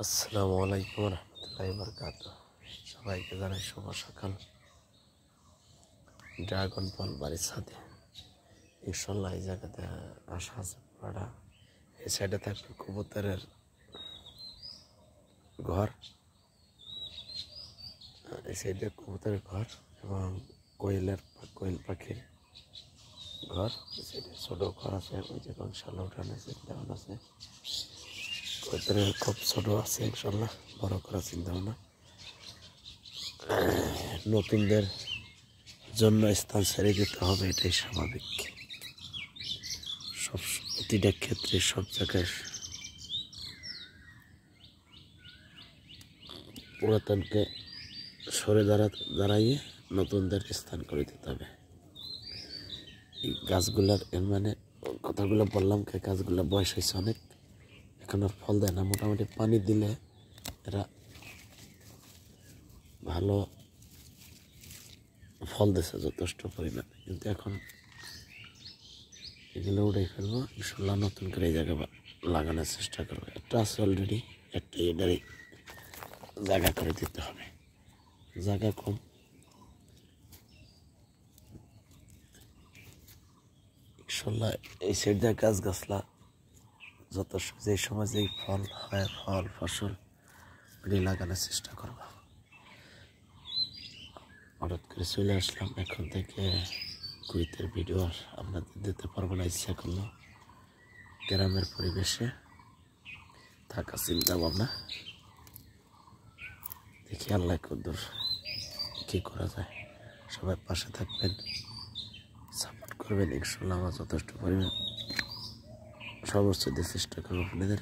আসসালামু আলাইকুম রহমতুল্লাহি বারাকাতুহু। সবাইকে জানাই শুভ সকাল। ড্রাগন ফল বাড়ির ছাদে ইনশাল্লাহ এই জায়গাতে আসা আছে পুরাটা। এই সাইডে থাকবে কবুতরের ঘর, এই সাইডে কবুতরের ঘর এবং কোয়েল পাখির ঘর। এই সাইডে ছোট ঘর আছে, ওই যে ইনশাল্লাহ উঠানো আছে, দেওয়ান আছে। কবুতরের খুব ছোট আছে, ইনশাল্লাহ বড় করার চিন্তা ভাবনা। নতুনদের জন্য স্থান ছেড়ে দিতে হবে, এটাই স্বাভাবিক। প্রতিটা ক্ষেত্রে সব জায়গায় পুরাতনকে সরে দাঁড়াইয়ে নতুনদের স্থান করে দিতে হবে। এই গাছগুলার মানে কথাগুলো বললাম, গাছগুলো বয়স হয়েছে অনেক, এখন আর ফল দেয় না। মোটামুটি পানি দিলে এরা ভালো ফল দিচ্ছে যথেষ্ট পরিমাণে, কিন্তু এখন এগুলো উড়াই ফেলবো। ইনশাল্লাহ নতুন করে এই জায়গা লাগানোর চেষ্টা করবো। একটা আছে অলরেডি, একটা এটারই জায়গা করে দিতে হবে, জায়গা কম। ইনশাল্লাহ এই সাইড দিয়ে গাছলা যত যে সময় যেই ফল হয়, ফসল ওগুলি লাগানোর চেষ্টা করবো। হঠাৎ করে চলে আসলাম, এখন থেকে কুইতের ভিডিও আপনাদের দিতে পারবো না। ইচ্ছা করলো গ্রামের পরিবেশে থাকা চিন্তা ভাবনা, দেখি আল্লাহ কদ্দুর কি করা যায়। সবাই পাশে থাকবেন, সাপোর্ট করবেন। ইনশাল্লাহ আমার যথেষ্ট পরিমাণ সর্বোচ্চ দিয়ে চেষ্টা করবো আপনাদের।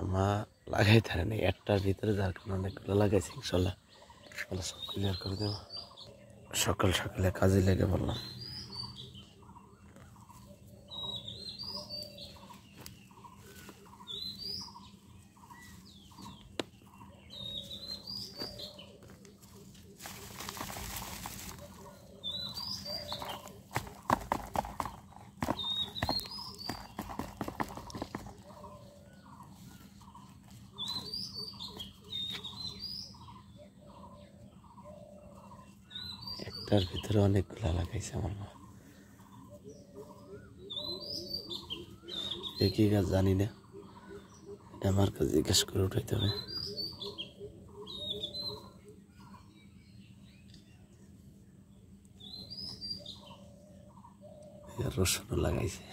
আমার লাগাই থাকেনি একটার ভিতরে, যার কারণে অনেকগুলো লাগাইছি। ইনশাল্লাহ সব ক্লিয়ার করে দেবো। সকাল সকালে কাজে লেগে বললাম। একটার ভিতরে অনেকগুলো লাগাইছে আমার মা। একই গাছ জানি না, এটা আমার কাছে জিজ্ঞেস করে উঠাইতে হবে। রসুনও লাগাইছে।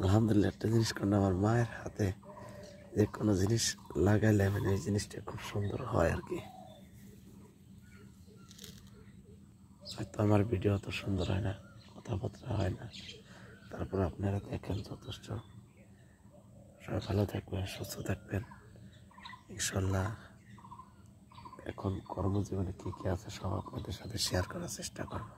আলহামদুলিল্লাহ, একটা জিনিস কারণ আমার মায়ের হাতে যে কোনো জিনিস লাগাইলে মানে এই জিনিসটা খুব সুন্দর হয় আর কি। হয়তো আমার ভিডিও অত সুন্দর হয় না, কথাবার্তা হয় না, তারপর আপনারা দেখেন যথেষ্ট। সবাই ভালো থাকবেন, সুস্থ থাকবেন ইনশাল্লাহ। এখন কর্মজীবনে কী কী আছে সব আপনাদের সাথে শেয়ার করার চেষ্টা করব।